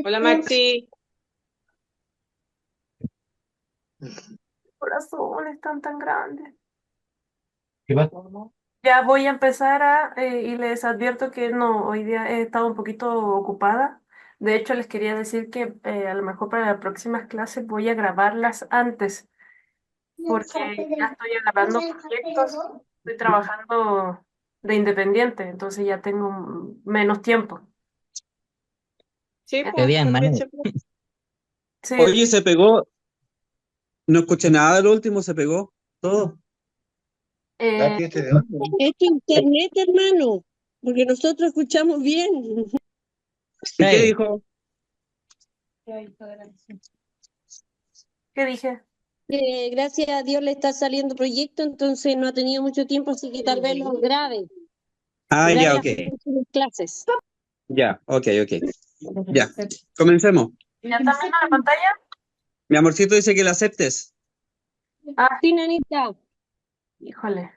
Hola Maxi, Corazón, están tan grandes. ¿Qué va? Ya voy a empezar y les advierto que no, hoy día he estado un poquito ocupada. De hecho, les quería decir que a lo mejor para las próximas clases voy a grabarlas antes, porque ya estoy agarrando proyectos, estoy trabajando de independiente, entonces ya tengo menos tiempo. sí, Eh, ¿Qué pues día, hermano? también se puede. Sí, Oye, se pegó, no escuché nada del último, se pegó todo. eh, Es tu internet, hermano, porque nosotros escuchamos bien. ¿Y qué Hey, dijo? ¿qué dije? Gracias a Dios le está saliendo proyecto, entonces no ha tenido mucho tiempo, así que tal vez los grabe. Ah, ya, Grabe las ok. próximas clases. Ya, ok. Ya, comencemos. ¿Ya están viendo la pantalla? Mi amorcito dice que la aceptes. Ah, Sí, nanita. híjole.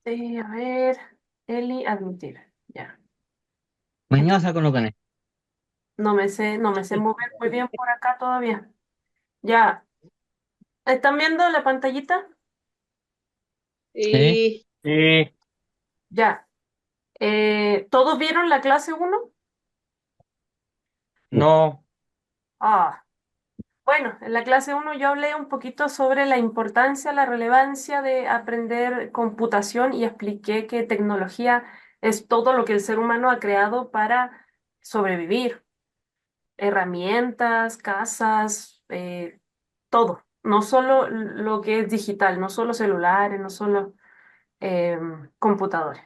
A ver, Eli, admitir. Ya. mañana con lo que No me sé mover muy bien por acá todavía. Ya. ¿Están viendo la pantallita? ¿Eh? Y Ya. ¿Todos vieron la clase uno? No. Ah. Bueno, en la clase uno yo hablé un poquito sobre la importancia, la relevancia de aprender computación y expliqué que tecnología es todo lo que el ser humano ha creado para sobrevivir. Herramientas, casas, todo. No solo lo que es digital, no solo celulares, no solo computadores.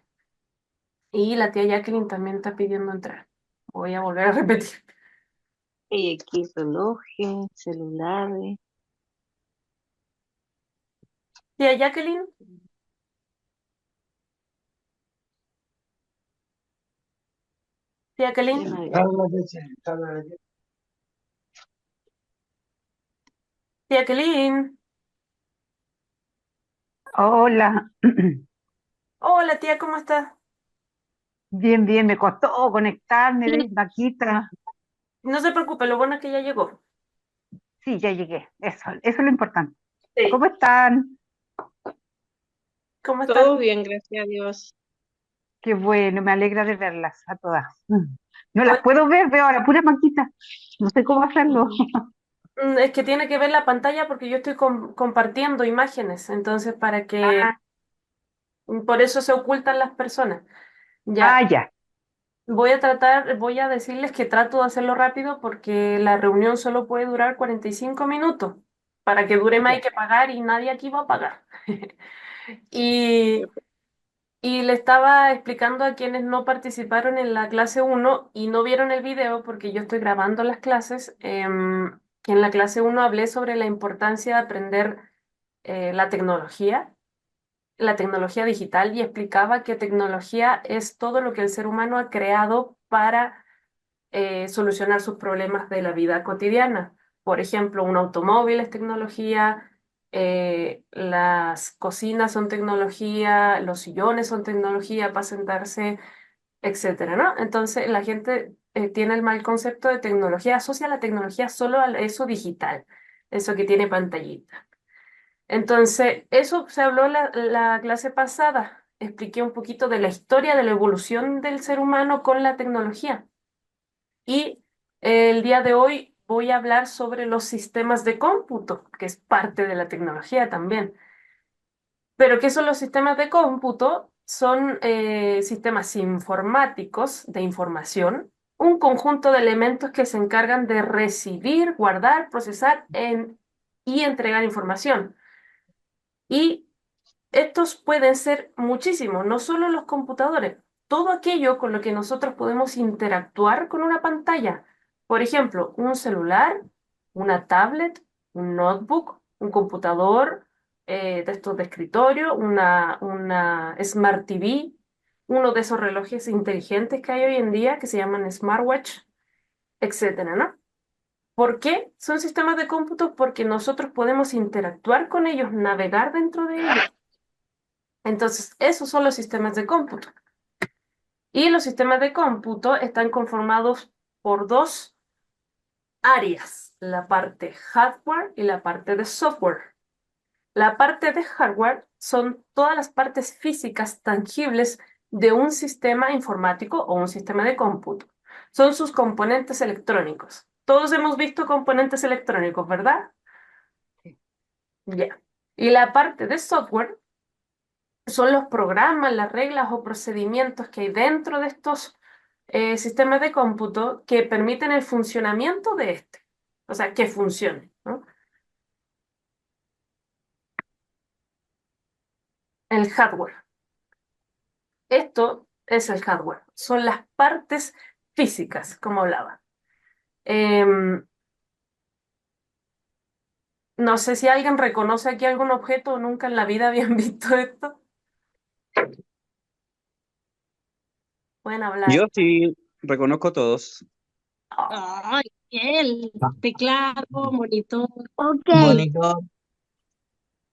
Y la tía Jacqueline también está pidiendo entrar. Voy a volver a repetir. Y aquí relojes, celulares. Tía Jacqueline, tía Jacqueline, Déjame tía Jacqueline. Hola, Hola tía, ¿cómo estás? bien, bien, me costó conectarme, ¿ves? Vaquita. No se preocupe, lo bueno es que ya llegó. Sí, ya llegué, eso es lo importante. Sí. ¿Cómo están? ¿Cómo están? todo bien, gracias a Dios. Qué bueno, me alegra de verlas a todas. No las Oye, puedo ver, veo a la pura Maquita. No sé cómo hacerlo. es que tiene que ver la pantalla porque yo estoy compartiendo imágenes, entonces para que, Ah, por eso se ocultan las personas. ah, Ya, ya, voy a decirles que trato de hacerlo rápido porque la reunión solo puede durar 45 minutos. Para que dure más hay ya. que pagar y nadie aquí va a pagar. Y, y le estaba explicando a quienes no participaron en la clase uno y no vieron el video porque yo estoy grabando las clases, que en la clase uno hablé sobre la importancia de aprender la tecnología digital y explicaba que tecnología es todo lo que el ser humano ha creado para solucionar sus problemas de la vida cotidiana. Por ejemplo, un automóvil es tecnología, las cocinas son tecnología, los sillones son tecnología para sentarse, etcétera, ¿no? Entonces, la gente tiene el mal concepto de tecnología, asocia la tecnología solo a eso digital, eso que tiene pantallita. Entonces, eso se habló la clase pasada. Expliqué un poquito de la historia de la evolución del ser humano con la tecnología. Y el día de hoy voy a hablar sobre los sistemas de cómputo, que es parte de la tecnología también. Pero ¿qué son los sistemas de cómputo? Son sistemas informáticos de información, un conjunto de elementos que se encargan de recibir, guardar, procesar y entregar información. Y estos pueden ser muchísimos, no solo los computadores, todo aquello con lo que nosotros podemos interactuar con una pantalla. Por ejemplo, un celular, una tablet, un notebook, un computador de estos de escritorio, una Smart TV, uno de esos relojes inteligentes que hay hoy en día que se llaman smartwatch, etcétera, ¿no? ¿Por qué son sistemas de cómputo? Porque nosotros podemos interactuar con ellos, navegar dentro de ellos. Entonces, esos son los sistemas de cómputo. Y los sistemas de cómputo están conformados por dos áreas, la parte hardware y la parte de software. La parte de hardware son todas las partes físicas tangibles de un sistema informático o un sistema de cómputo. Son sus componentes electrónicos. Todos hemos visto componentes electrónicos, ¿verdad? Ya. Y la parte de software son los programas, las reglas o procedimientos que hay dentro de estos sistemas de cómputo que permiten el funcionamiento de este. O sea, que funcione, ¿no? El hardware. Esto es el hardware. Son las partes físicas, como hablaba. No sé si alguien reconoce aquí algún objeto o nunca en la vida habían visto esto. Pueden hablar. Yo sí reconozco todos. Ay, el teclado, monitor. Ok, Monitor,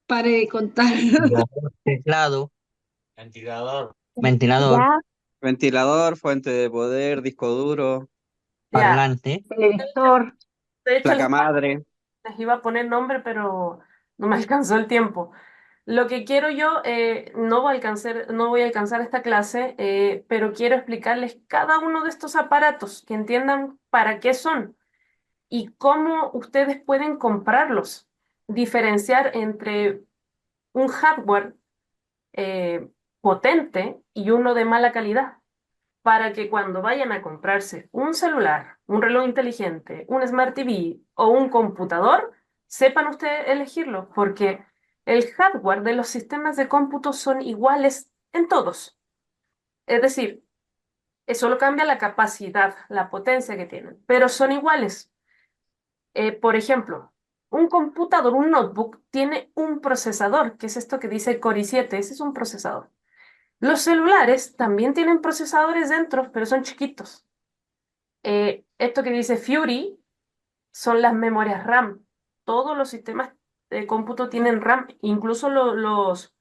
pare de contar. teclado, ventilador, Ya, Ventilador, fuente de poder, disco duro, Ya. parlante, Televisor. De hecho, placa madre. les iba a poner nombre, pero no me alcanzó el tiempo. Lo que quiero yo, no voy a alcanzar esta clase, pero quiero explicarles cada uno de estos aparatos, que entiendan para qué son y cómo ustedes pueden comprarlos. Diferenciar entre un hardware potente y uno de mala calidad, para que cuando vayan a comprarse un celular, un reloj inteligente, un Smart TV o un computador, sepan ustedes elegirlo, porque el hardware de los sistemas de cómputo son iguales en todos. Es decir, solo cambia la capacidad, la potencia que tienen, pero son iguales. Por ejemplo, un computador, un notebook, tiene un procesador, que es esto que dice Core i7, ese es un procesador. Los celulares también tienen procesadores dentro, pero son chiquitos. Esto que dice Fury son las memorias RAM. Todos los sistemas de cómputo tienen RAM, incluso los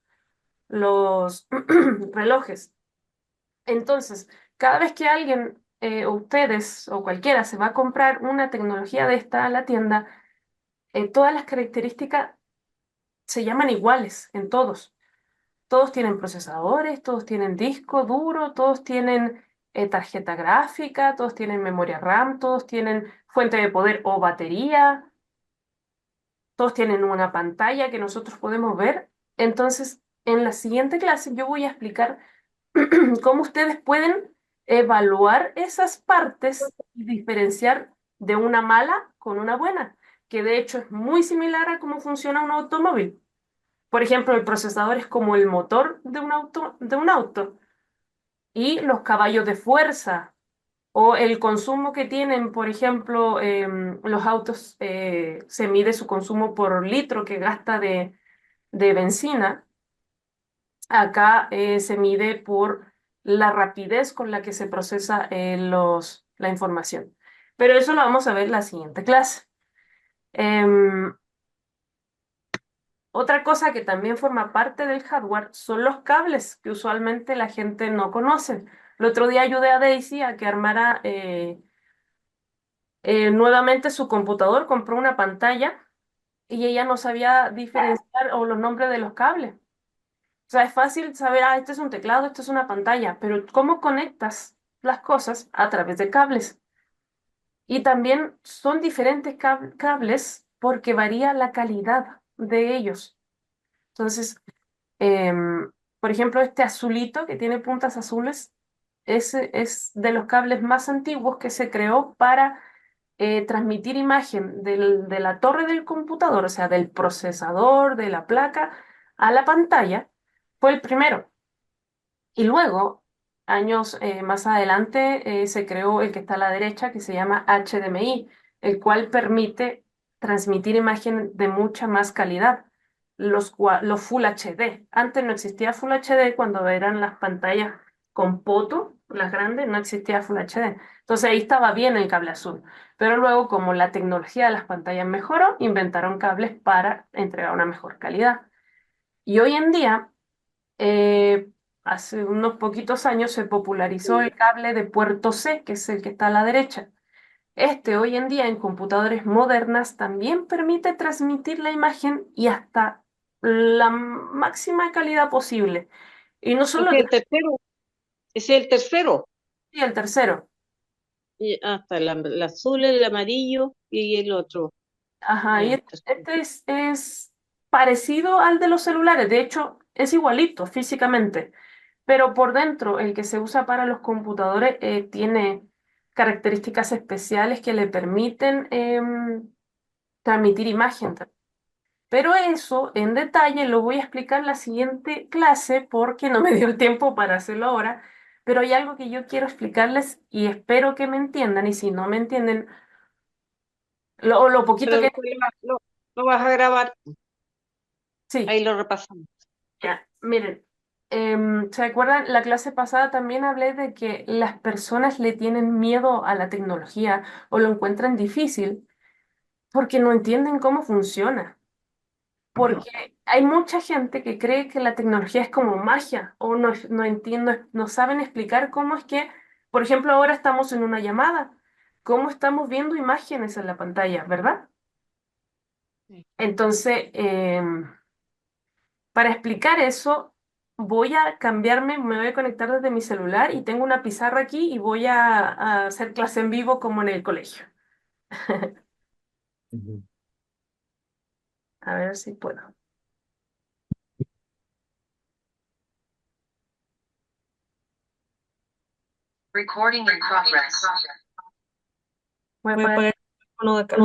relojes. Entonces, cada vez que alguien, o ustedes o cualquiera, se va a comprar una tecnología de esta a la tienda, todas las características se llaman iguales en todos. Todos tienen procesadores, todos tienen disco duro, todos tienen tarjeta gráfica, todos tienen memoria RAM, todos tienen fuente de poder o batería, todos tienen una pantalla que nosotros podemos ver. Entonces, en la siguiente clase yo voy a explicar cómo ustedes pueden evaluar esas partes y diferenciar de una mala con una buena, que de hecho es muy similar a cómo funciona un automóvil. Por ejemplo, el procesador es como el motor de un auto y los caballos de fuerza o el consumo que tienen, por ejemplo, los autos, se mide su consumo por litro que gasta de benzina. Acá se mide por la rapidez con la que se procesa la información. Pero eso lo vamos a ver en la siguiente clase. Em, Otra cosa que también forma parte del hardware son los cables, que usualmente la gente no conoce. El otro día ayudé a Daisy a que armara nuevamente su computador, compró una pantalla y ella no sabía diferenciar o los nombres de los cables. O sea, es fácil saber, este es un teclado, esto es una pantalla, pero ¿cómo conectas las cosas a través de cables? Y también son diferentes cables porque varía la calidad de ellos. Entonces, por ejemplo, este azulito que tiene puntas azules, ese es de los cables más antiguos que se creó para transmitir imagen de la torre del computador, o sea, del procesador, de la placa, a la pantalla. Fue el primero. Y luego, años más adelante, se creó el que está a la derecha, que se llama HDMI, el cual permite transmitir imagen de mucha más calidad, los Full HD. Antes no existía Full HD cuando eran las pantallas con poto, las grandes, no existía Full HD. Entonces ahí estaba bien el cable azul. Pero luego, como la tecnología de las pantallas mejoró, inventaron cables para entregar una mejor calidad. Y hoy en día, eh, hace unos poquitos años se popularizó el cable de puerto C, que es el que está a la derecha. Este hoy en día en computadoras modernas también permite transmitir la imagen y hasta la máxima calidad posible. Y no solo Ese es el tercero. Ese es el tercero. el tercero. Y hasta el azul, el amarillo y el otro. Ajá, y El tercero. este es parecido al de los celulares, de hecho es igualito físicamente, pero por dentro el que se usa para los computadores tiene características especiales que le permiten transmitir imagen. Pero eso en detalle lo voy a explicar en la siguiente clase porque no me dio el tiempo para hacerlo ahora, pero hay algo que yo quiero explicarles y espero que me entiendan y si no me entienden, lo poquito Pero que... después lo vas a grabar. Sí. Ahí lo repasamos. Ya, miren, ¿se acuerdan? La clase pasada también hablé de que las personas le tienen miedo a la tecnología o lo encuentran difícil porque no entienden cómo funciona. Porque hay mucha gente que cree que la tecnología es como magia o no entiendo, no saben explicar cómo es que, por ejemplo, ahora estamos en una llamada, cómo estamos viendo imágenes en la pantalla, ¿verdad? Sí. Entonces, para explicar eso, voy a cambiarme, me voy a conectar desde mi celular y tengo una pizarra aquí y voy a hacer clase en vivo como en el colegio. Ujú. A ver si puedo. Recording in progress. Voy a Voy a apagar apagar el teléfono de acá.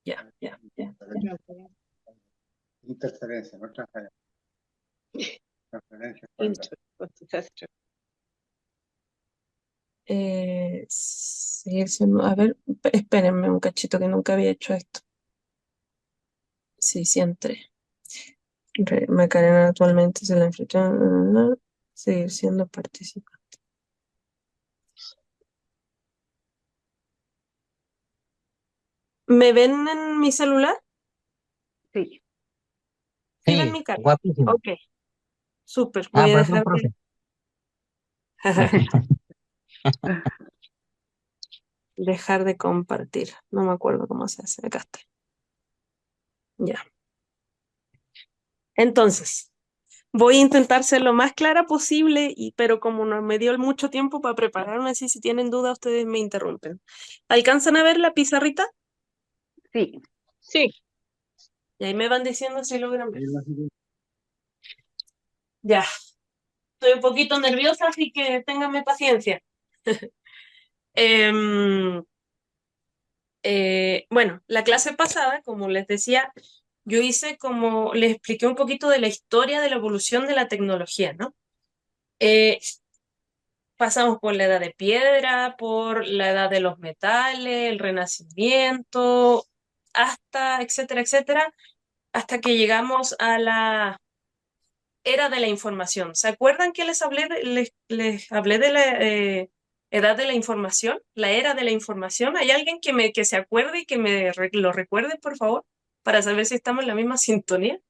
Ya. Interferencia, no transferencia. Transferencia. Seguir siendo, a ver, espérenme un cachito que nunca había hecho esto. Sí, sí entré. Macarena actualmente se la enfrentó. Seguir siendo participante. ¿Me ven en mi celular? Sí. ¿Sí ven Sí, mi cara? guapísimo. Ok, súper. Ah, Voy a perdón, dejar profe. dejar de compartir. No me acuerdo cómo se hace. Acá está. Ya. Entonces, voy a intentar ser lo más clara posible, pero como no me dio mucho tiempo para prepararme, así si tienen duda ustedes me interrumpen. ¿Alcanzan a ver la pizarrita? Sí. Sí. Y ahí me van diciendo si logran ver. Ya. Estoy un poquito nerviosa, así que ténganme paciencia. Em, bueno, la clase pasada, como les decía, yo hice como, les expliqué un poquito de la historia de la evolución de la tecnología, ¿no? Pasamos por la edad de piedra, por la edad de los metales, el renacimiento, hasta, etcétera, etcétera, hasta que llegamos a la era de la información. ¿Se acuerdan que les hablé de la edad de la información? La era de la información. ¿Hay alguien que se acuerde y que lo recuerde, por favor? Para saber si estamos en la misma sintonía.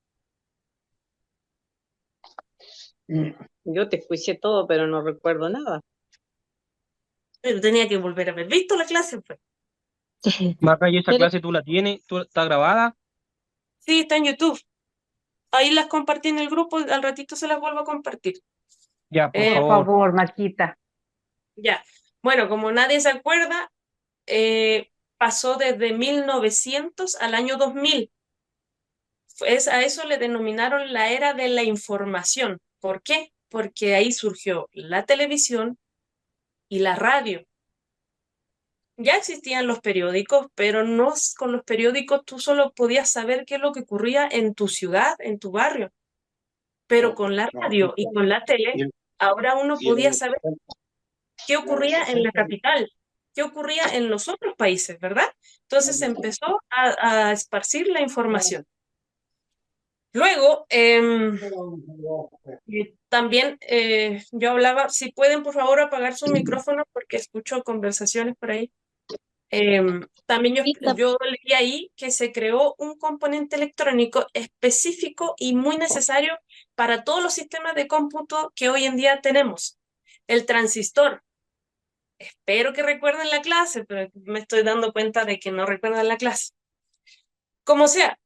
Yo te escuché todo, pero no recuerdo nada. Pero tenía que volver a haber visto la clase, pues. Maca, ¿y esa Pero clase tú la tienes? ¿Tú está grabada? Sí, está en YouTube. Ahí las compartí en el grupo, al ratito se las vuelvo a compartir. Ya, por Eh, Por favor. favor, Maquita. ya. Bueno, como nadie se acuerda, pasó desde 1900 al año 2000. A eso le denominaron la era de la información. ¿Por qué? Porque ahí surgió la televisión y la radio. Ya existían los periódicos, pero no con los periódicos tú solo podías saber qué es lo que ocurría en tu ciudad, en tu barrio. Pero con la radio y con la tele, ahora uno podía saber qué ocurría en la capital, qué ocurría en los otros países, ¿verdad? Entonces se empezó a esparcir la información. Luego, también yo hablaba, si pueden por favor apagar su micrófono porque escucho conversaciones por ahí. También Sí, yo leí ahí que se creó un componente electrónico específico y muy necesario para todos los sistemas de cómputo que hoy en día tenemos. El transistor. Espero que recuerden la clase, pero me estoy dando cuenta de que no recuerdan la clase. Como sea,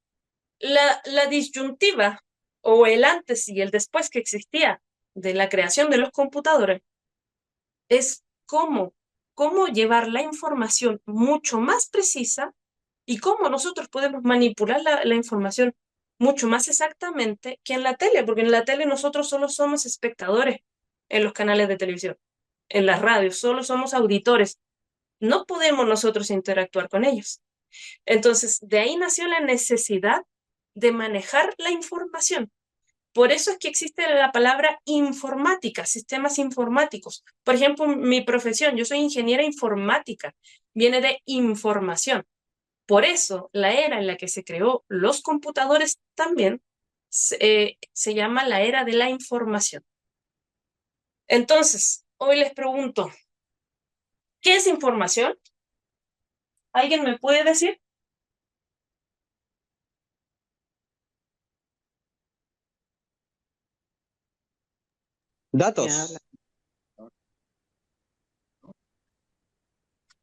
la disyuntiva o el antes y el después que existía de la creación de los computadores es cómo llevar la información mucho más precisa y cómo nosotros podemos manipular la información mucho más exactamente que en la tele, porque en la tele nosotros solo somos espectadores en los canales de televisión, en las radios, solo somos auditores. No podemos nosotros interactuar con ellos. Entonces, de ahí nació la necesidad de manejar la información. Por eso es que existe la palabra informática, sistemas informáticos. Por ejemplo, mi profesión, yo soy ingeniera informática, viene de información. Por eso, la era en la que se creó los computadores también se llama la era de la información. Entonces, hoy les pregunto, ¿qué es información? ¿Alguien me puede decir? Datos.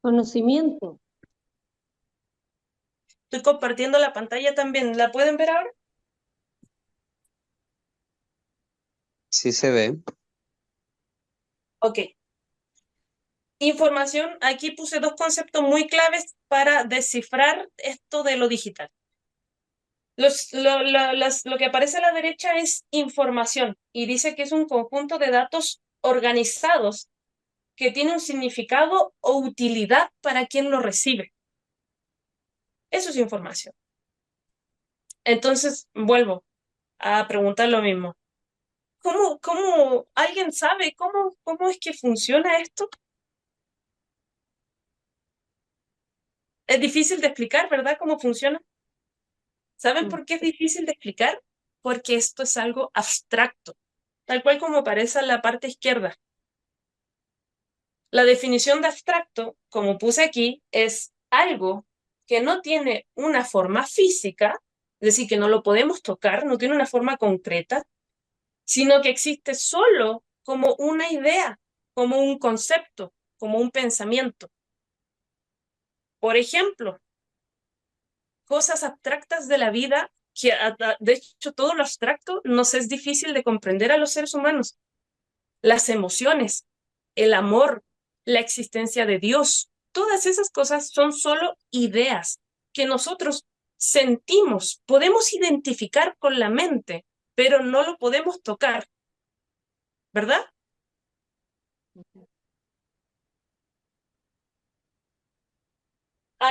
conocimiento. Estoy compartiendo la pantalla también. ¿La pueden ver ahora? Sí se ve. Ok. Información, aquí puse dos conceptos muy claves para descifrar esto de lo digital. Lo que aparece a la derecha es información y dice que es un conjunto de datos organizados que tiene un significado o utilidad para quien lo recibe. Eso es información. Entonces, vuelvo a preguntar lo mismo. ¿Cómo alguien sabe cómo es que funciona esto? Es difícil de explicar, ¿verdad? ¿Cómo funciona? ¿Saben por qué es difícil de explicar? Porque esto es algo abstracto, tal cual como aparece en la parte izquierda. La definición de abstracto, como puse aquí, es algo que no tiene una forma física, es decir, que no lo podemos tocar, no tiene una forma concreta, sino que existe solo como una idea, como un concepto, como un pensamiento. Por ejemplo, cosas abstractas de la vida, que de hecho todo lo abstracto nos es difícil de comprender a los seres humanos. Las emociones, el amor, la existencia de Dios, todas esas cosas son solo ideas que nosotros sentimos, podemos identificar con la mente, pero no lo podemos tocar, ¿verdad?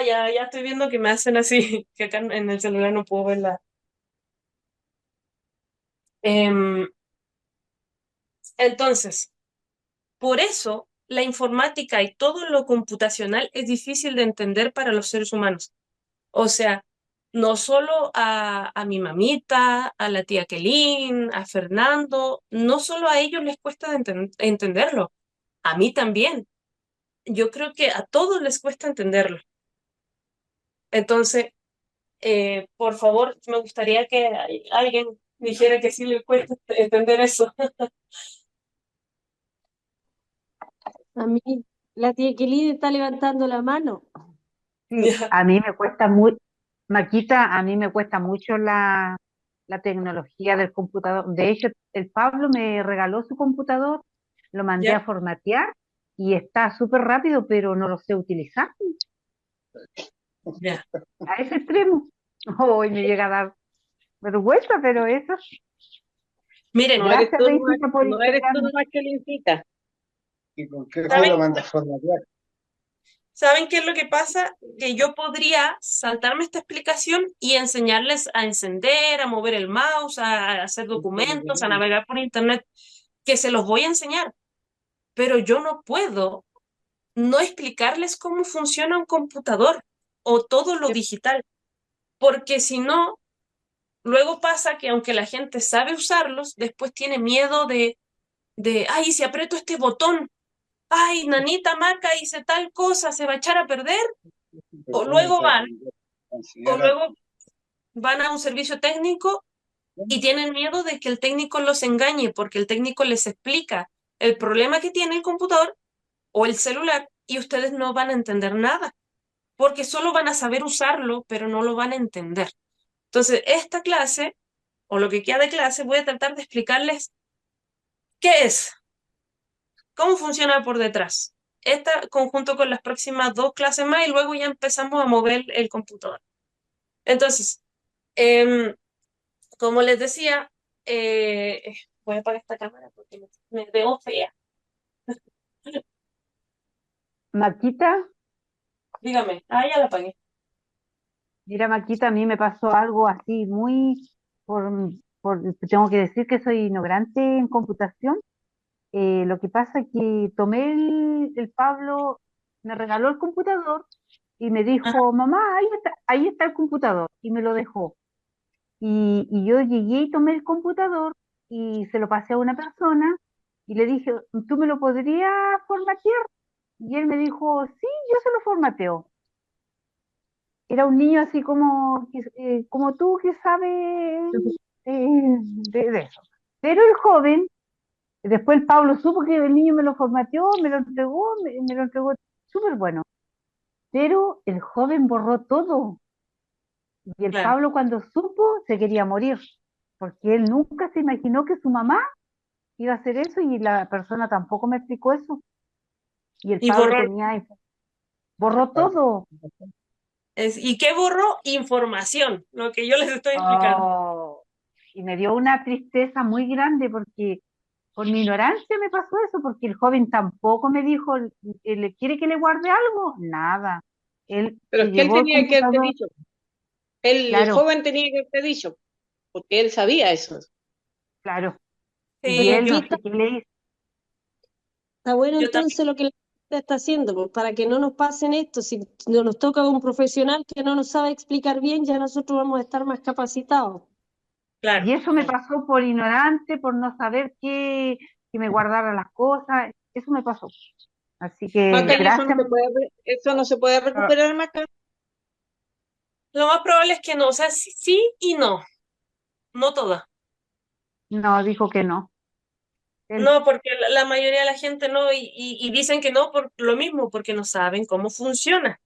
Ya estoy viendo que me hacen así, que acá en el celular no puedo verla. Entonces, por eso la informática y todo lo computacional es difícil de entender para los seres humanos. O sea, no solo a mi mamita, a la tía Kelly, a Fernando, no solo a ellos les cuesta entenderlo, a mí también. Yo creo que a todos les cuesta entenderlo. Entonces, por favor, me gustaría que alguien dijera que sí le cuesta entender eso. A mí, la tía Kelly está levantando la mano. Ya. A mí me cuesta muy, Maquita, a mí me cuesta mucho la tecnología del computador. De hecho, el Pablo me regaló su computador, lo mandé ¿Ya? a formatear y está súper rápido, pero no lo sé utilizar Ya. a ese extremo. Hoy me llega a dar vergüenza, pero eso. Miren, No eres Gracias, tú nomás, Leitita, por no eres tú inspirarme. nomás que le incita. ¿Y con qué ¿saben? lo mandas a formatear? ¿Saben qué es lo que pasa? Que yo podría saltarme esta explicación y enseñarles a encender, a mover el mouse, a hacer documentos, a navegar por internet, que se los voy a enseñar, pero yo no puedo no explicarles cómo funciona un computador o todo lo digital, porque si no, luego pasa que aunque la gente sabe usarlos, después tiene miedo ay, si aprieto este botón, ay, nanita Maca hice tal cosa, se va a echar a perder. o luego van a un servicio técnico y tienen miedo de que el técnico los engañe porque el técnico les explica el problema que tiene el computador o el celular y ustedes no van a entender nada porque solo van a saber usarlo, pero no lo van a entender. Entonces, esta clase, o lo que queda de clase, voy a tratar de explicarles qué es, cómo funciona por detrás. Esta conjunto con las próximas 2 clases más y luego ya empezamos a mover el computador. Entonces, como les decía, voy a apagar esta cámara porque me veo fea. Maquita, Dígame, ya la apagué. mira, Maquita, a mí me pasó algo así muy, tengo que decir que soy ignorante en computación. Lo que pasa es que tomé el Pablo, me regaló el computador y me dijo, mamá, ahí está el computador, y me lo dejó. Y yo llegué y tomé el computador y se lo pasé a una persona y le dije, ¿tú me lo podrías formatear? Y él me dijo, sí, yo se lo formateo. Era un niño así como tú que sabe de eso. Pero el joven, después el Pablo supo que el niño me lo formateó, me lo entregó súper bueno. Pero el joven borró todo. Y el Claro. Pablo cuando supo se quería morir, porque él nunca se imaginó que su mamá iba a hacer eso y la persona tampoco me explicó eso. Y el Y Pablo borró, borró todo. ¿y qué borró? Información, lo que yo les estoy explicando. Oh, y me dio una tristeza muy grande porque por mi ignorancia me pasó eso, porque el joven tampoco me dijo, ¿le quiere que le guarde algo? Nada. Él Pero se es que él llevó el tenía que haberte computador, dicho, el claro, joven tenía que haberte dicho, porque él sabía eso. claro. Y Sí, él yo, no Maquita, sé qué le hizo. está bueno yo también. entonces lo que la maquita está haciendo, pues, para que no nos pasen esto. Si no nos toca un profesional que no nos sabe explicar bien, ya nosotros vamos a estar más capacitados. Claro. Y eso me pasó por ignorante, por no saber que me guardara las cosas. Eso me pasó. Así que Maca, y gracias. eso no se puede Ah, recuperar, Maca. Lo más probable es que no, o sea, sí, sí y no, no toda. no, dijo que no. Él, No, porque la mayoría de la gente no, y dicen que no por lo mismo, porque no saben cómo funciona.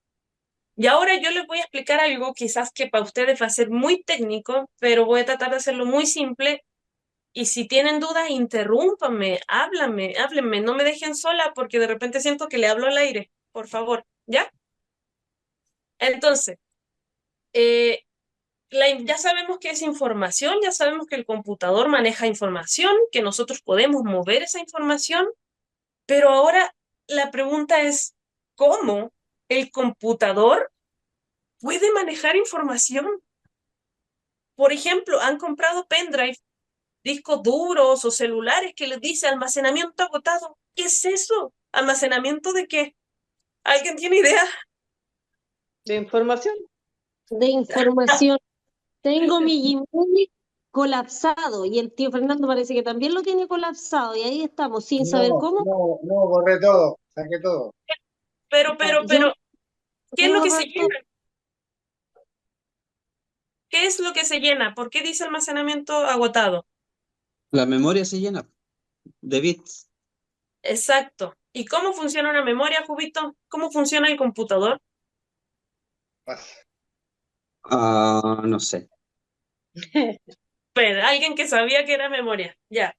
Y ahora yo les voy a explicar algo quizás que para ustedes va a ser muy técnico, pero voy a tratar de hacerlo muy simple. Y si tienen dudas, interrúmpanme, háblenme, no me dejen sola porque de repente siento que le hablo al aire, por favor, ¿ya? Entonces, eh, ya sabemos que es información, ya sabemos que el computador maneja información, que nosotros podemos mover esa información, pero ahora la pregunta es, ¿cómo el computador puede manejar información? Por ejemplo, han comprado pendrive, discos duros o celulares que les dice almacenamiento agotado. ¿Qué es eso? ¿Almacenamiento de qué? ¿Alguien tiene idea? De información. De información. Tengo mi Gmail colapsado y el tío Fernando parece que también lo tiene colapsado y ahí estamos sin saber No, cómo. no, no, borré todo, saqué todo. Yo, ¿qué es lo yo que se borré todo. llena? ¿Qué es lo que se llena? ¿Por qué dice almacenamiento agotado? La memoria se llena de bits. Exacto. ¿Y cómo funciona una memoria, Jubito? ¿Cómo funciona el computador? Pasa. No sé. Pero alguien que sabía que era memoria. Ya.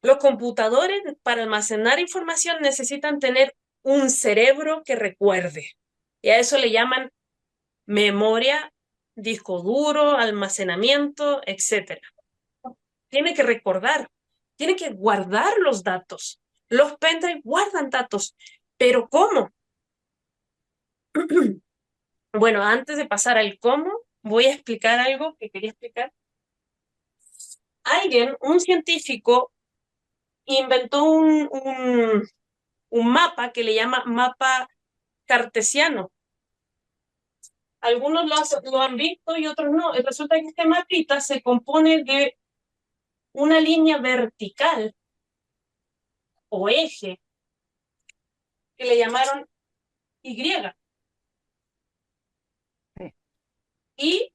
Los computadores para almacenar información necesitan tener un cerebro que recuerde. Y a eso le llaman memoria, disco duro, almacenamiento, etcétera. Tiene que recordar, tiene que guardar los datos. Los pendrive guardan datos, pero ¿cómo? Bueno, antes de pasar al cómo, voy a explicar algo que quería explicar. Alguien, un científico, inventó un mapa que le llama mapa cartesiano. Algunos lo han visto y otros no. Resulta que este mapita se compone de una línea vertical o eje que le llamaron Y. y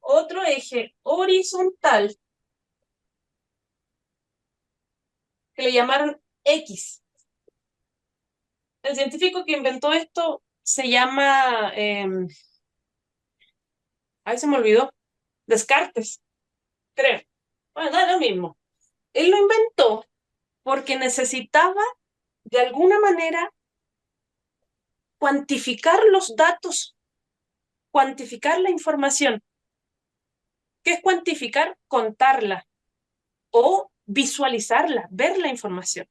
otro eje horizontal que le llamaron X. El científico que inventó esto se llama, ay, se me olvidó, Descartes, creo. Bueno, da lo mismo. Él lo inventó porque necesitaba de alguna manera cuantificar los datos, cuantificar la información. ¿Qué es cuantificar? Contarla o visualizarla, ver la información.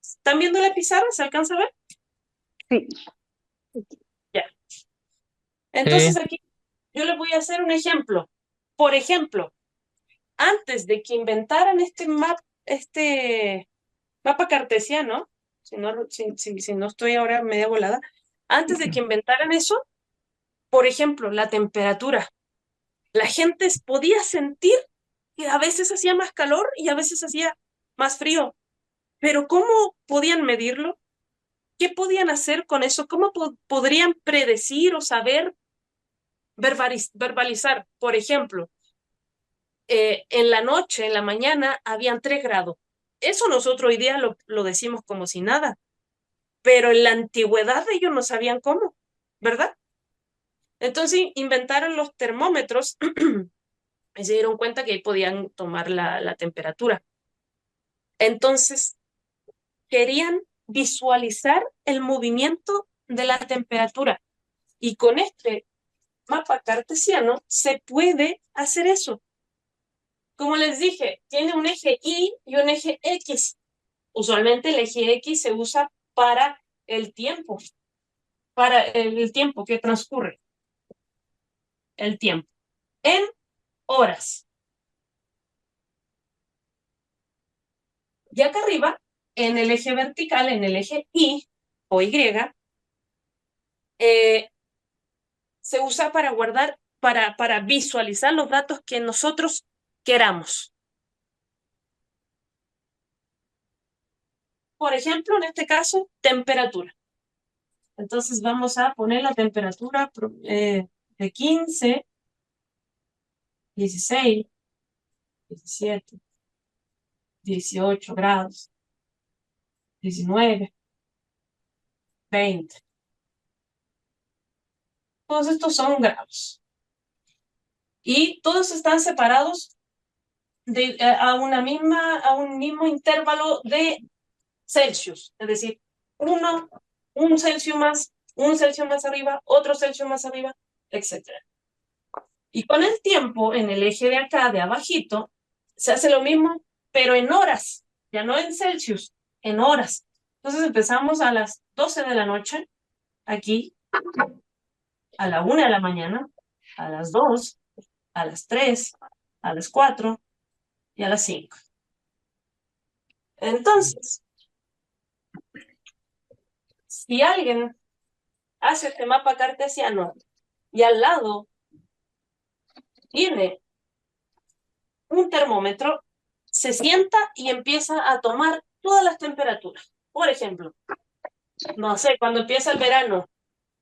¿Están viendo la pizarra? ¿Se alcanza a ver? Sí. Ya. Entonces aquí yo les voy a hacer un ejemplo. Por ejemplo, antes de que inventaran este mapa cartesiano, si no estoy ahora media volada, antes de que inventaran eso, por ejemplo, la temperatura. La gente podía sentir que a veces hacía más calor y a veces hacía más frío. Pero ¿cómo podían medirlo? ¿Qué podían hacer con eso? ¿Cómo podrían predecir o saber verbalizar? Por ejemplo, en la noche, en la mañana, habían 3 grados. Eso nosotros hoy día lo decimos como si nada, pero en la antigüedad ellos no sabían cómo, ¿verdad? Entonces inventaron los termómetros y se dieron cuenta que ahí podían tomar la temperatura. Entonces, querían visualizar el movimiento de la temperatura. Y con este mapa cartesiano se puede hacer eso. Como les dije, tiene un eje Y y un eje X. Usualmente el eje X se usa para el tiempo que transcurre. El tiempo. En horas. Y acá arriba, en el eje vertical, en el eje Y o Y, se usa para guardar, para visualizar los datos que nosotros queramos. Por ejemplo, en este caso, temperatura. Entonces vamos a poner la temperatura de 15, 16, 17, 18 grados, 19, 20. Todos estos son grados. Y todos están separados a un mismo intervalo de Celsius. Es decir, un Celsius más arriba, otro Celsius más arriba, etc. Y con el tiempo, en el eje de acá, de abajito, se hace lo mismo, pero en horas, ya no en Celsius, en horas. Entonces empezamos a las 12 de la noche, aquí, a la 1 de la mañana, a las 2, a las 3, a las 4 y a las 5. Entonces, si alguien hace este mapa cartesiano y al lado tiene un termómetro, se sienta y empieza a tomar todas las temperaturas. Por ejemplo, no sé, cuando empieza el verano,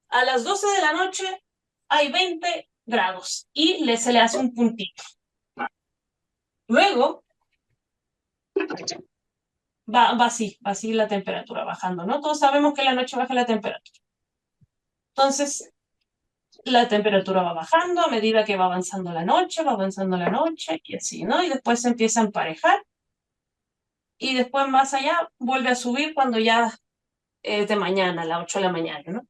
a las 12 de la noche hay 20 grados y se le hace un puntito. Luego, va así la temperatura bajando, ¿no? Todos sabemos que en la noche baja la temperatura. Entonces, la temperatura va bajando a medida que va avanzando la noche y así, ¿no? Y después se empieza a emparejar y después más allá vuelve a subir cuando ya es de mañana, a las 8 de la mañana, ¿no?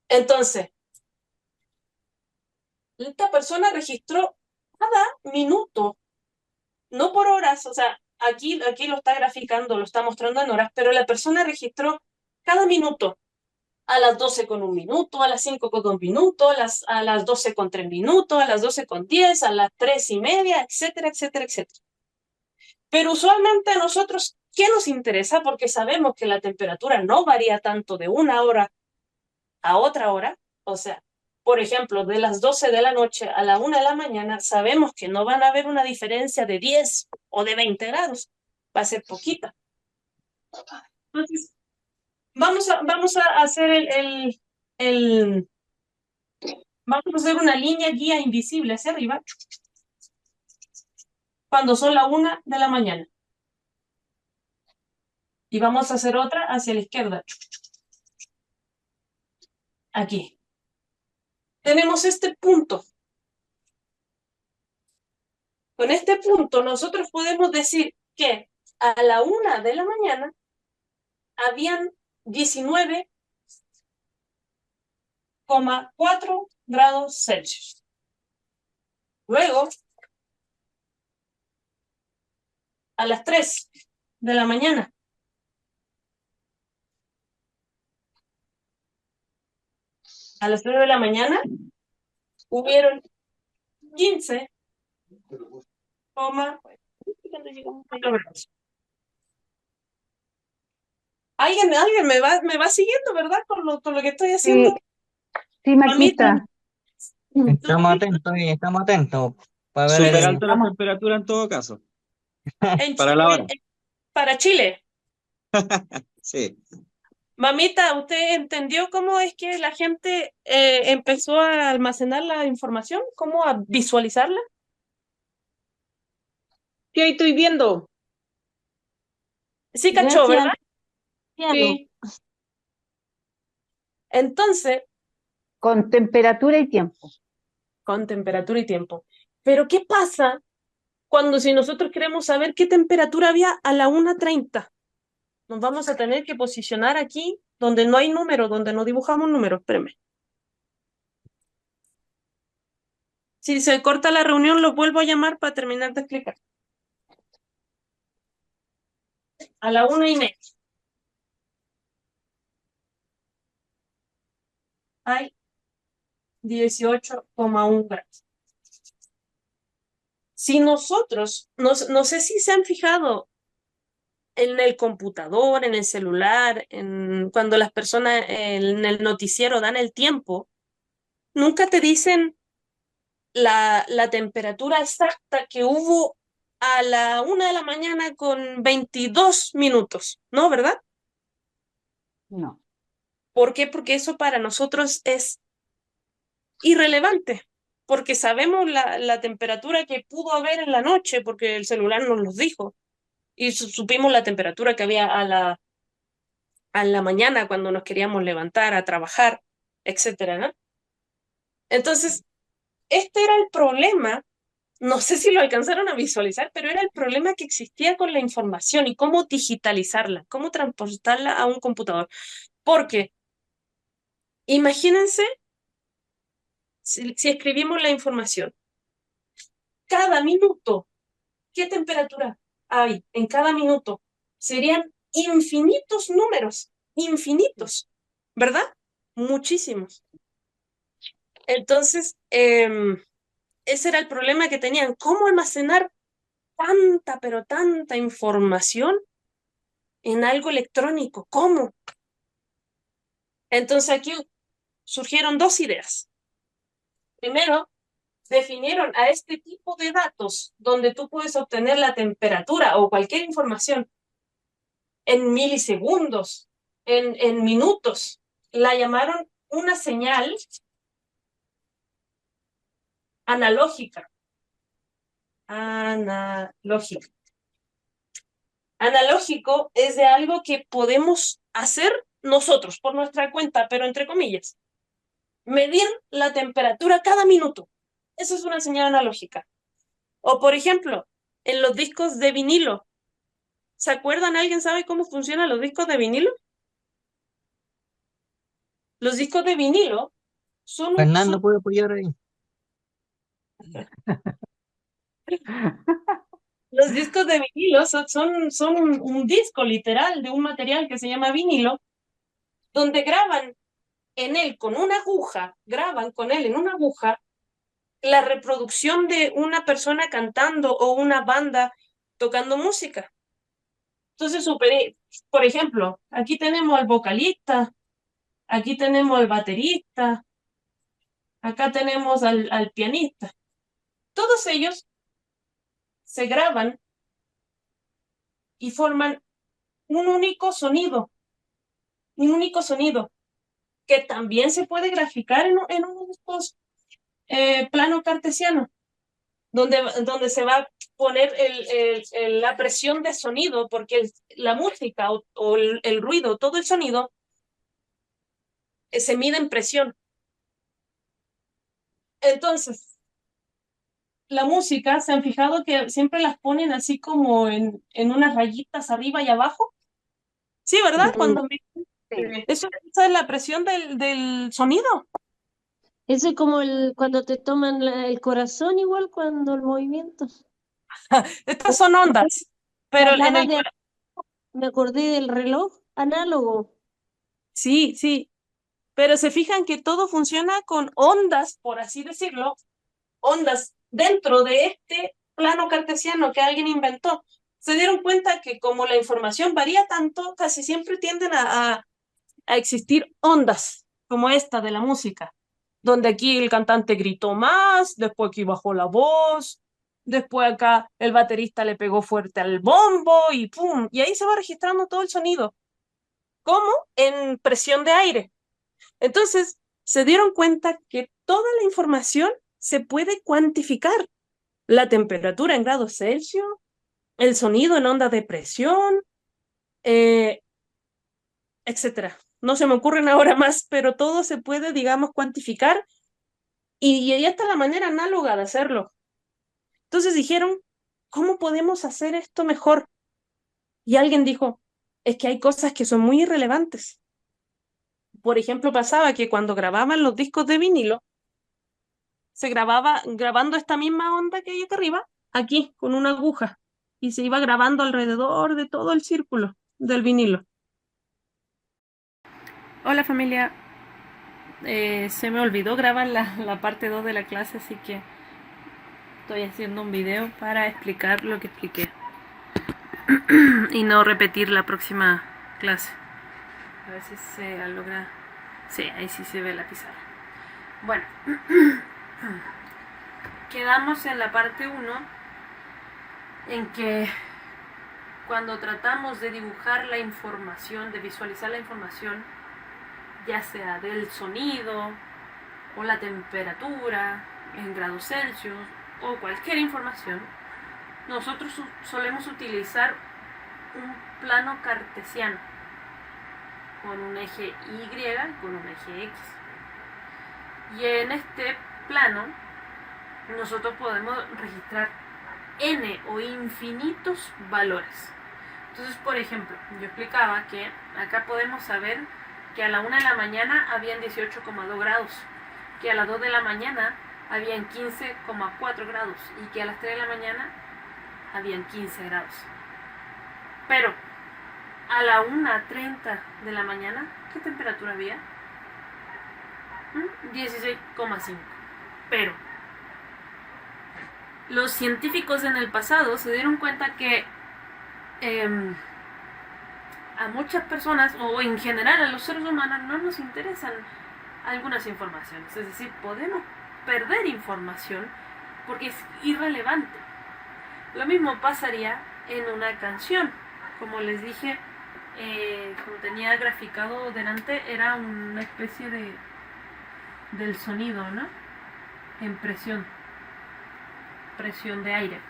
Entonces, esta persona registró cada minuto, no por horas, o sea, aquí lo está graficando, lo está mostrando en horas, pero la persona registró cada minuto. A las 12 con 1 minuto, a las 5 con 2 minutos, a las 12 con 3 minutos, a las 12 con 10, a las 3:30, etcétera, etcétera, etcétera. Pero usualmente a nosotros, ¿qué nos interesa? Porque sabemos que la temperatura no varía tanto de una hora a otra hora. O sea, por ejemplo, de las 12 de la noche a la 1 de la mañana, sabemos que no van a haber una diferencia de 10 o de 20 grados. Va a ser poquita. Entonces, vamos a hacer el Vamos a hacer una línea guía invisible hacia arriba cuando son la 1 de la mañana. Y vamos a hacer otra hacia la izquierda. Aquí. Tenemos este punto. Con este punto nosotros podemos decir que a la 1 de la mañana habían 19,4 grados Celsius. Luego, a las 3 de la mañana, hubieron 15,4 grados. Alguien me va siguiendo, ¿verdad? Con lo que estoy haciendo. Sí, Maquita. Estamos atentos para ver Súper el... alta la temperatura en todo caso. En Para la hora. Para Chile. Sí. Mamita, ¿usted entendió cómo es que la gente empezó a almacenar la información? ¿Cómo a visualizarla? Sí, ahí estoy viendo. Sí, cachó, Gracias, ¿verdad? Luciano. Sí. Entonces, Con temperatura y tiempo. con temperatura y tiempo. Pero, ¿qué pasa cuando si nosotros queremos saber qué temperatura había a la 1:30? Nos vamos a tener que posicionar aquí donde no hay número, donde no dibujamos números. Espérame. Si se corta la reunión, lo vuelvo a llamar para terminar de explicar. A la 1:30. Hay 18,1 grados. Si nosotros, no sé si se han fijado en el computador, en el celular, cuando las personas en el noticiero dan el tiempo, nunca te dicen la temperatura exacta que hubo a la 1 de la mañana con 22 minutos, ¿no? ¿Verdad? No. ¿Por qué? Porque eso para nosotros es irrelevante, porque sabemos la temperatura que pudo haber en la noche, porque el celular nos lo dijo, y supimos la temperatura que había a la mañana cuando nos queríamos levantar a trabajar, etcétera, ¿no? Entonces, este era el problema, no sé si lo alcanzaron a visualizar, pero era el problema que existía con la información y cómo digitalizarla, cómo transportarla a un computador. Porque, imagínense si escribimos la información, cada minuto, ¿qué temperatura hay en cada minuto? Serían infinitos números, infinitos, ¿verdad? Muchísimos. Entonces, ese era el problema que tenían, cómo almacenar tanta, pero tanta información en algo electrónico, ¿cómo? Entonces aquí surgieron dos ideas. Primero, definieron a este tipo de datos donde tú puedes obtener la temperatura o cualquier información en milisegundos, en minutos. La llamaron una señal analógica. Analógica. Analógico es de algo que podemos hacer nosotros por nuestra cuenta, pero entre comillas. Medir la temperatura cada minuto. Eso es una señal analógica. O, por ejemplo, en los discos de vinilo. ¿Se acuerdan? ¿Alguien sabe cómo funcionan los discos de vinilo? Los discos de vinilo son Fernando, ¿puede apoyar ahí? Los discos de vinilo son un disco literal de un material que se llama vinilo, donde graban en él con una aguja, graban con él en una aguja la reproducción de una persona cantando o una banda tocando música. Entonces, por ejemplo, aquí tenemos al vocalista, aquí tenemos al baterista, acá tenemos al pianista. Todos ellos se graban y forman un único sonido que también se puede graficar en uno de estos plano cartesiano, donde se va a poner la presión de sonido, porque la música o el ruido, todo el sonido, se mide en presión. Entonces, la música, ¿se han fijado que siempre las ponen así como en unas rayitas arriba y abajo? Sí, ¿verdad? Cuando esa es la presión del sonido. Eso es como cuando te toman el corazón, igual cuando el movimiento. Estas son ondas, pero en Hablaba el... me acordé del reloj análogo. Sí, sí, pero se fijan que todo funciona con ondas, por así decirlo, ondas dentro de este plano cartesiano que alguien inventó. Se dieron cuenta que como la información varía tanto, casi siempre tienden a existir ondas como esta de la música, donde aquí el cantante gritó más, después aquí bajó la voz, después acá el baterista le pegó fuerte al bombo y ¡pum! Y ahí se va registrando todo el sonido, como en presión de aire. Entonces, se dieron cuenta que toda la información se puede cuantificar. La temperatura en grados Celsius, el sonido en ondas de presión, etcétera. No se me ocurren ahora más, pero todo se puede, digamos, cuantificar y ya está la manera análoga de hacerlo. Entonces dijeron, ¿cómo podemos hacer esto mejor? Y alguien dijo, es que hay cosas que son muy irrelevantes. Por ejemplo, pasaba que cuando grababan los discos de vinilo, se grababa grabando esta misma onda que hay acá arriba, aquí, con una aguja, y se iba grabando alrededor de todo el círculo del vinilo. Hola familia, se me olvidó grabar la parte 2 de la clase, así que estoy haciendo un video para explicar lo que expliqué y no repetir la próxima clase. A ver si se logra. Sí, ahí sí se ve la pizarra. Bueno, quedamos en la parte 1 en que cuando tratamos de dibujar la información, de visualizar la información, ya sea del sonido o la temperatura en grados Celsius o cualquier información, nosotros solemos utilizar un plano cartesiano con un eje Y y con un eje X. Y en este plano nosotros podemos registrar n o infinitos valores. Entonces, por ejemplo, yo explicaba que acá podemos saber que a la 1 de la mañana habían 18,2 grados, que a las 2 de la mañana habían 15,4 grados y que a las 3 de la mañana habían 15 grados. Pero a la 1:30 de la mañana, ¿qué temperatura había? 16,5. Pero los científicos en el pasado se dieron cuenta que a muchas personas, o en general a los seres humanos, no nos interesan algunas informaciones. Es decir, podemos perder información porque es irrelevante. Lo mismo pasaría en una canción. Como les dije, como tenía graficado delante, era una especie del sonido, ¿no? En presión de aire.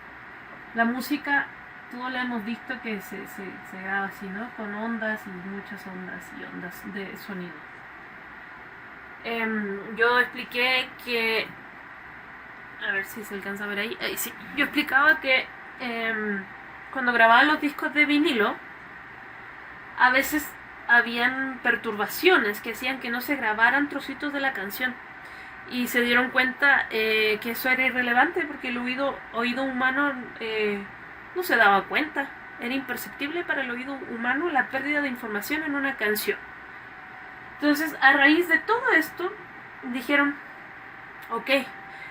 La música, todos la hemos visto que se graba así, ¿no? Con ondas y muchas ondas y ondas de sonido. Yo expliqué que, a ver si se alcanza a ver ahí, sí. Yo explicaba que cuando grababan los discos de vinilo, a veces habían perturbaciones que hacían que no se grabaran trocitos de la canción. Y se dieron cuenta que eso era irrelevante porque el oído humano no se daba cuenta. Era imperceptible para el oído humano la pérdida de información en una canción. Entonces, a raíz de todo esto, dijeron, ok,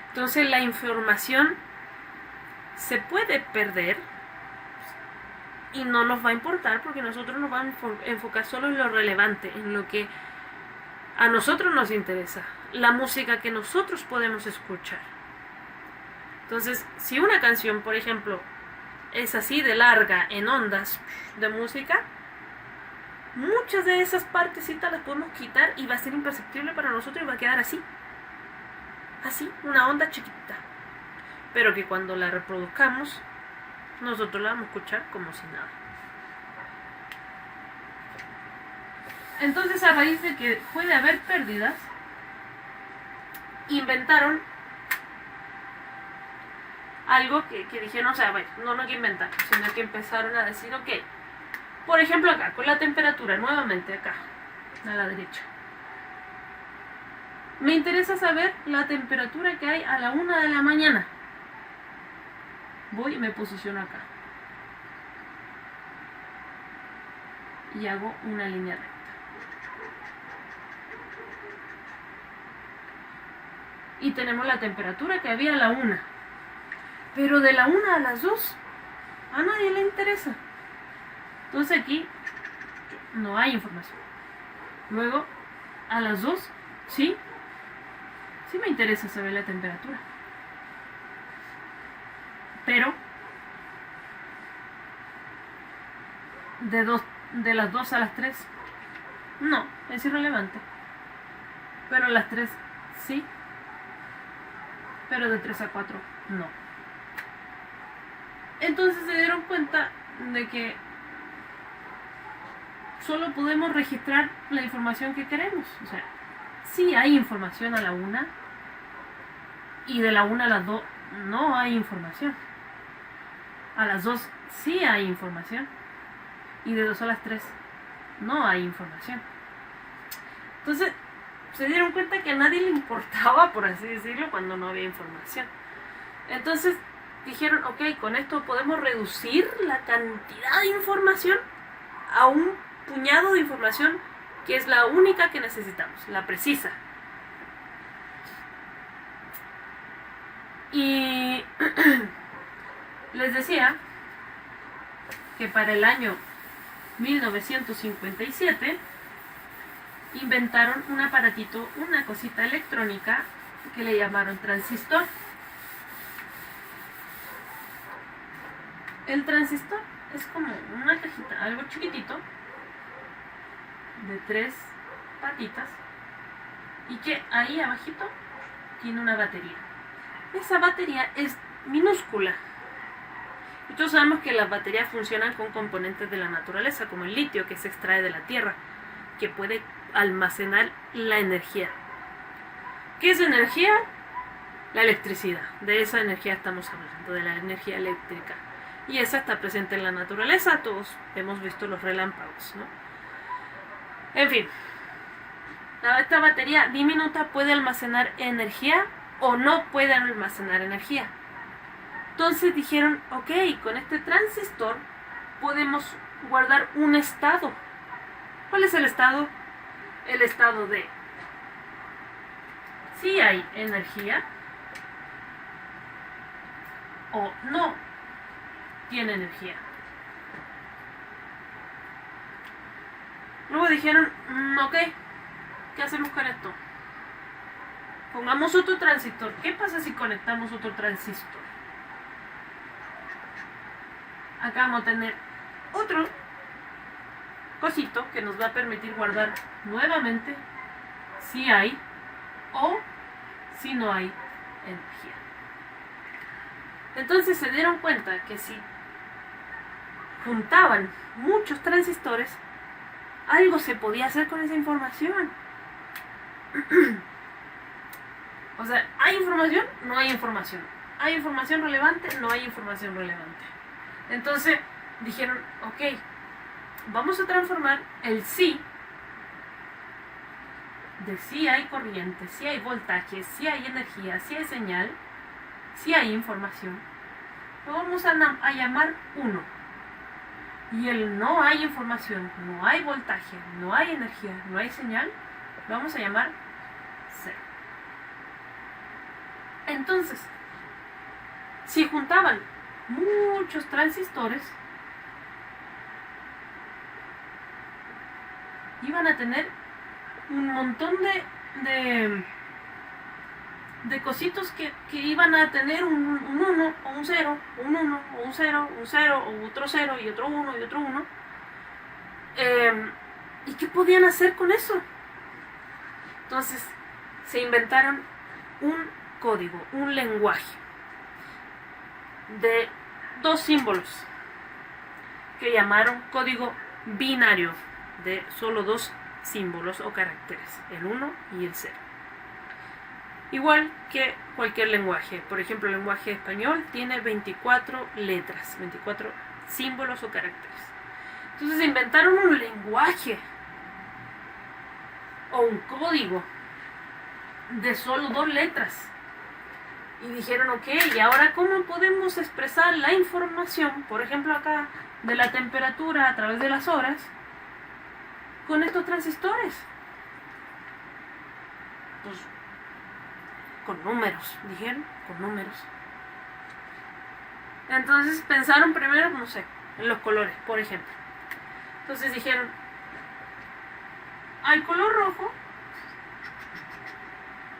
entonces la información se puede perder y no nos va a importar porque nosotros nos vamos a enfocar solo en lo relevante, en lo que a nosotros nos interesa, la música que nosotros podemos escuchar. Entonces, si una canción, por ejemplo, es así de larga en ondas de música, muchas de esas partecitas las podemos quitar y va a ser imperceptible para nosotros y va a quedar así. así, una onda chiquita, pero que cuando la reproduzcamos, nosotros la vamos a escuchar como si nada. Entonces, a raíz de que puede haber pérdidas, inventaron algo que dijeron, o sea, bueno, no que inventaron, sino que empezaron a decir, ok, por ejemplo acá, con la temperatura, nuevamente acá, a la derecha. Me interesa saber la temperatura que hay a la 1 de la mañana. Voy y me posiciono acá. Y hago una línea recta. Y tenemos la temperatura que había a la 1. Pero de la 1 a las 2, a nadie le interesa. Entonces aquí no hay información. Luego, a las 2, sí me interesa saber la temperatura. Pero de las 2 a las 3, no, es irrelevante. Pero a las 3, sí. Pero de 3 a 4, no. Entonces se dieron cuenta de que solo podemos registrar la información que queremos. O sea, sí hay información a la 1 y de la 1 a las 2 no hay información. A las 2 sí hay información y de 2 a las 3 no hay información. Entonces se dieron cuenta que a nadie le importaba, por así decirlo, cuando no había información. Entonces dijeron, ok, con esto podemos reducir la cantidad de información a un puñado de información que es la única que necesitamos, la precisa. Y les decía que para el año 1957 inventaron un aparatito, una cosita electrónica que le llamaron transistor. El transistor es como una cajita, algo chiquitito, de 3 patitas, y que ahí abajito tiene una batería. Esa batería es minúscula. Y todos sabemos que las baterías funcionan con componentes de la naturaleza, como el litio, que se extrae de la tierra, que puede almacenar la energía. ¿Qué es energía? La electricidad. De esa energía estamos hablando, de la energía eléctrica. Y esa está presente en la naturaleza. Todos hemos visto los relámpagos, ¿no? En fin, esta batería diminuta puede almacenar energía o no puede almacenar energía. Entonces dijeron, ok, con este transistor podemos guardar un estado. ¿Cuál es el estado? El estado de si hay energía o no tiene energía. Luego dijeron, ok, ¿qué hacemos con esto? Pongamos otro transistor. ¿Qué pasa si conectamos otro transistor? Acá vamos a tener otro cosito que nos va a permitir guardar nuevamente si hay o si no hay energía. Entonces se dieron cuenta que si juntaban muchos transistores, algo se podía hacer con esa información. O sea, ¿hay información? No hay información. ¿Hay información relevante? No hay información relevante. Entonces dijeron, ok, vamos a transformar el sí de si hay corriente, si hay voltaje, si hay energía, si hay señal, si hay información. Lo vamos a llamar 1. Y el no hay información, no hay voltaje, no hay energía, no hay señal, lo vamos a llamar 0. Entonces, si juntaban muchos transistores, iban a tener un montón de cositos que iban a tener un 1 o un 0, un 1 o un 0, un 0 o otro 0 y otro 1 y otro 1. ¿Y qué podían hacer con eso? Entonces se inventaron un código, un lenguaje de 2 símbolos que llamaron código binario, de solo 2 símbolos o caracteres, el 1 y el 0. Igual que cualquier lenguaje. Por ejemplo, el lenguaje español tiene 24 letras, 24 símbolos o caracteres. Entonces inventaron un lenguaje o un código de solo 2 letras. Y dijeron, ok, ¿y ahora cómo podemos expresar la información, por ejemplo acá, de la temperatura a través de las horas, con estos transistores? Pues, con números, dijeron, con números. Entonces pensaron primero, no sé, en los colores, por ejemplo. Entonces dijeron, al color rojo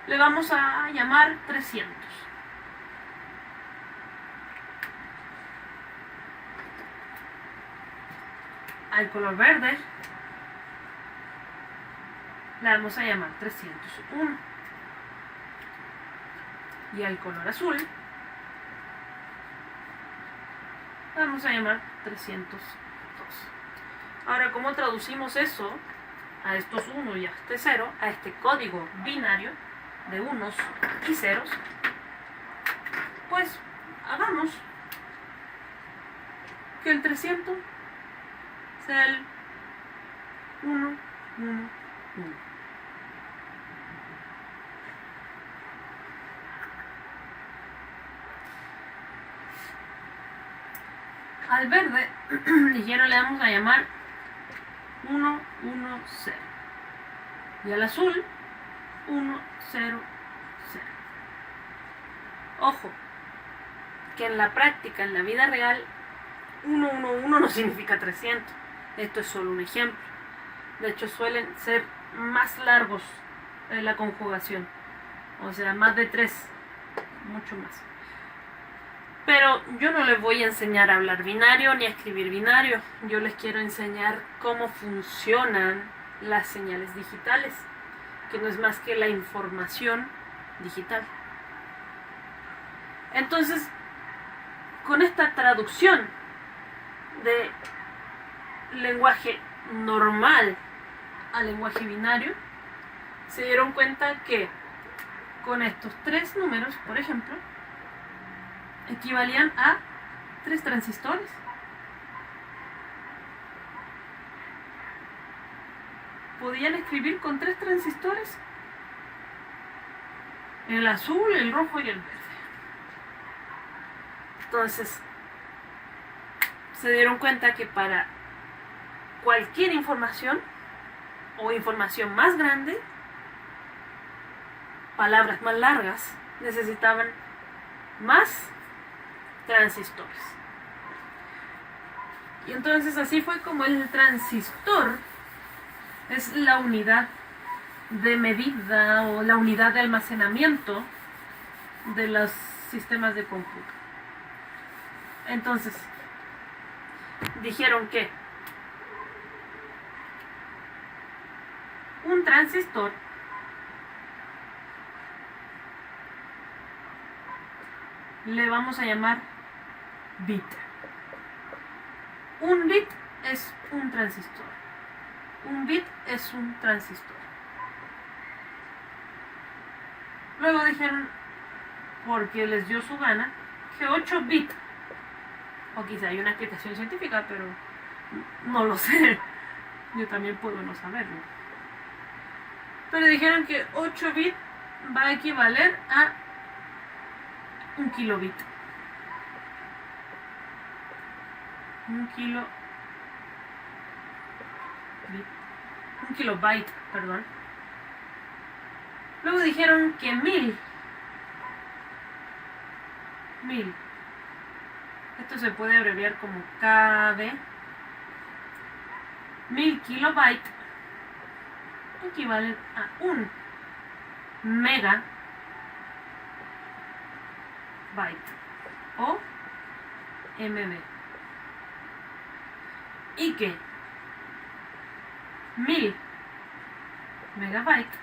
le vamos a llamar 300. Al color verde le vamos a llamar 301. Y al color azul le vamos a llamar 302. Ahora, ¿cómo traducimos eso a estos 1 y a este 0, a este código binario de unos y ceros? Pues hagamos que el 300 sea el 1, 1, 1. Al verde dijeron le vamos a llamar 1, 1, 0. Y al azul 1, 0, 0. Ojo, que en la práctica, en la vida real, 1, 1, 1 no significa 300. Esto es solo un ejemplo. De hecho, suelen ser más largos en la conjugación. O sea, más de 3. Mucho más. Pero yo no les voy a enseñar a hablar binario ni a escribir binario. Yo les quiero enseñar cómo funcionan las señales digitales, que no es más que la información digital. Entonces, con esta traducción de lenguaje normal a lenguaje binario, se dieron cuenta que con estos 3 números, por ejemplo, equivalían a 3 transistores. Podían escribir con 3 transistores: el azul, el rojo y el verde. Entonces, se dieron cuenta que para cualquier información o información más grande, palabras más largas, necesitaban más transistores. Y entonces así fue como el transistor es la unidad de medida o la unidad de almacenamiento de los sistemas de cómputo. Entonces, dijeron que un transistor le vamos a llamar bit. Un bit es un transistor. Un bit es un transistor. Luego dijeron, porque les dio su gana, que 8 bits, o quizá hay una explicación científica, pero no lo sé. Yo también puedo no saberlo. Pero dijeron que 8 bits va a equivaler a 1 kilobit. 1 kilobyte, perdón. Luego dijeron que 1000. Esto se puede abreviar como KB. 1000 kilobytes equivalen a 1 megabyte o MB. Y que 1000 megabytes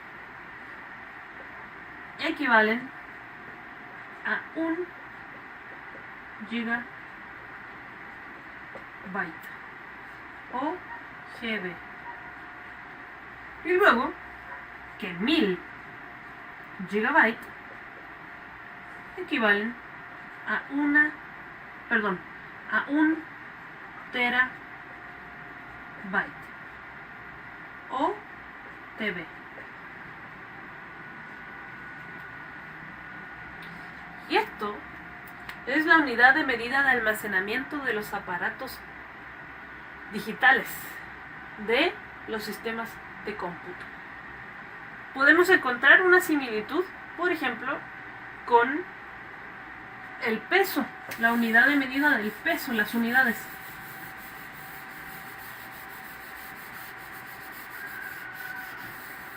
equivalen a 1 gigabyte o GB. Y luego que 1000 gigabytes equivalen a a 1 terabyte o TB. Y esto es la unidad de medida de almacenamiento de los aparatos digitales de los sistemas de cómputo. Podemos encontrar una similitud, por ejemplo, con el peso, la unidad de medida del peso, las unidades.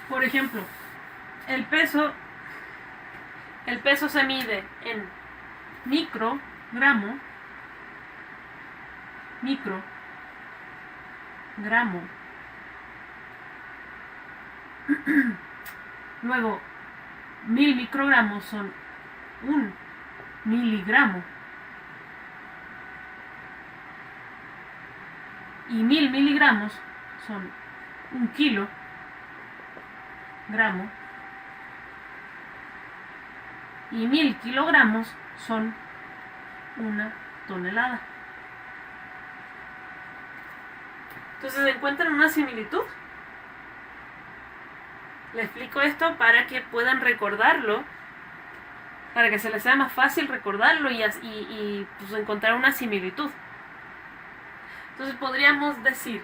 Por ejemplo, el peso se mide en microgramo, luego 1000 microgramos son 1 miligramo y 1000 miligramos son 1 kilogramo y 1000 kilogramos son 1 tonelada. Entonces encuentran una similitud. Les explico esto para que puedan recordarlo, para que se les sea más fácil recordarlo y pues encontrar una similitud. Entonces podríamos decir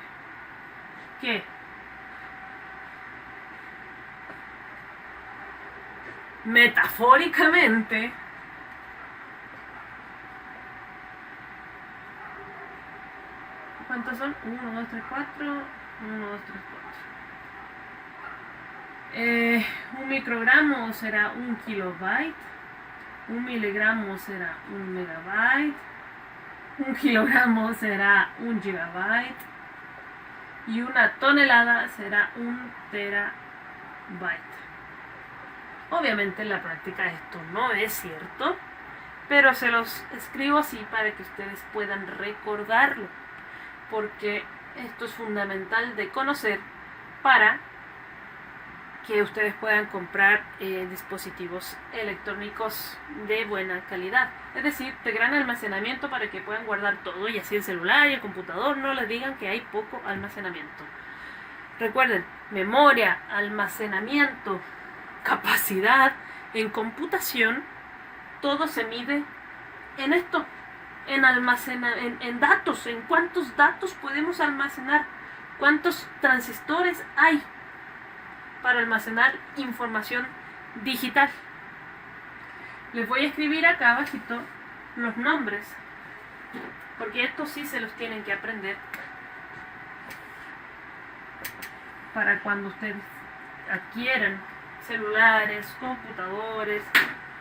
que metafóricamente ¿cuántos son? 1, 2, 3, 4 1, 2, 3, 4 un microgramo será 1 kilobyte, 1 miligramo será 1 megabyte, 1 kilogramo será 1 gigabyte y 1 tonelada será 1 terabyte. Obviamente en la práctica esto no es cierto, pero se los escribo así para que ustedes puedan recordarlo, porque esto es fundamental de conocer para que ustedes puedan comprar dispositivos electrónicos de buena calidad, es decir, de gran almacenamiento para que puedan guardar todo, y así el celular y el computador no les digan que hay poco almacenamiento. Recuerden, memoria, almacenamiento, capacidad en computación, todo se mide en esto, en datos, en cuántos datos podemos almacenar, cuántos transistores hay para almacenar información digital. Les voy a escribir acá abajito los nombres, porque estos sí se los tienen que aprender para cuando ustedes adquieran celulares, computadores,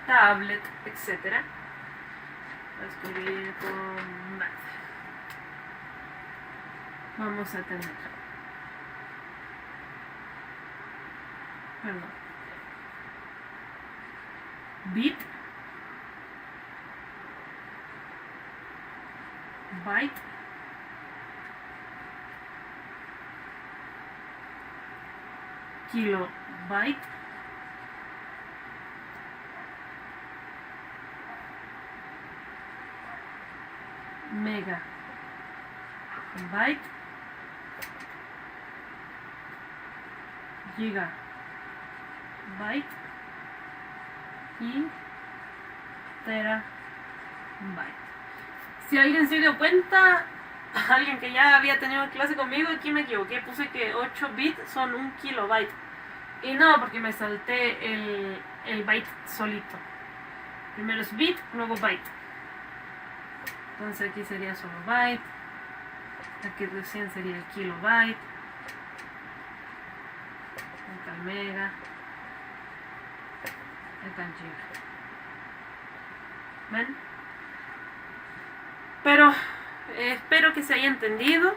tablet, etc. Voy a escribir con math. Vamos a tener bit, byte, kilobyte, megabyte, gigabyte y terabyte. Si alguien se dio cuenta, alguien que ya había tenido clase conmigo, aquí me equivoqué, puse que 8 bits son 1 kilobyte. Y no, porque me salté el byte solito. Primero es bit, luego byte. Entonces aquí sería solo byte. Aquí recién sería el kilobyte. Acá el mega. Acá el giga. ¿Ven? Pero espero que se haya entendido.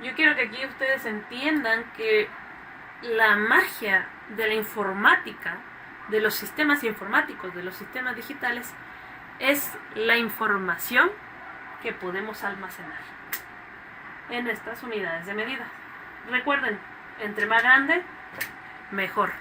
Yo quiero que aquí ustedes entiendan que la magia de la informática de los sistemas informáticos, de los sistemas digitales, es la información que podemos almacenar en estas unidades de medida. Recuerden, entre más grande, mejor.